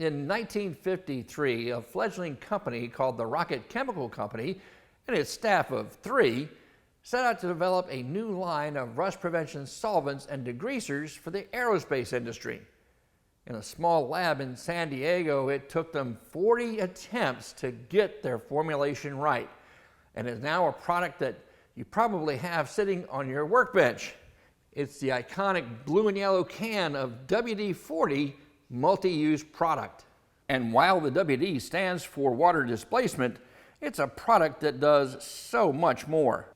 In 1953, a fledgling company called the Rocket Chemical Company and its staff of 3 set out to develop a new line of rust prevention solvents and degreasers for the aerospace industry. In a small lab in San Diego, it took them 40 attempts to get their formulation right, and is now a product that you probably have sitting on your workbench. It's the iconic blue and yellow can of WD-40 multi-use product. And while the WD stands for water displacement, it's a product that does so much more.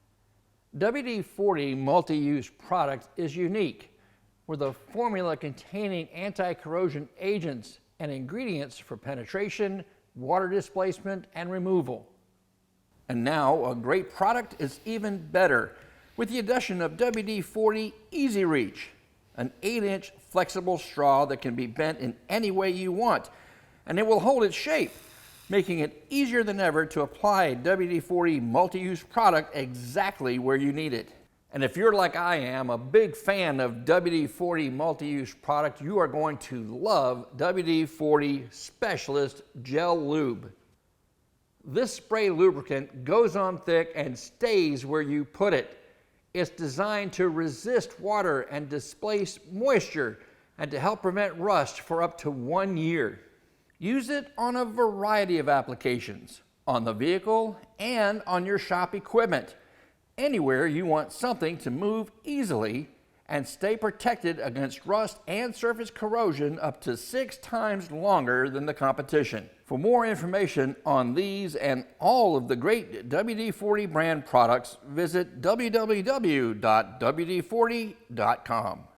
WD-40 multi-use product is unique, with a formula containing anti-corrosion agents and ingredients for penetration, water displacement, and removal. And now a great product is even better with the addition of WD-40 Easy Reach, an 8-inch flexible straw that can be bent in any way you want, and it will hold its shape, making it easier than ever to apply a WD-40 multi-use product exactly where you need it. And if you're like I am, a big fan of WD-40 multi-use product, you are going to love WD-40 Specialist Gel Lube. This spray lubricant goes on thick and stays where you put it. It's designed to resist water and displace moisture and to help prevent rust for up to 1 year. Use it on a variety of applications, on the vehicle and on your shop equipment. Anywhere you want something to move easily and stay protected against rust and surface corrosion up to 6 times longer than the competition. For more information on these and all of the great WD-40 brand products, visit www.wd40.com.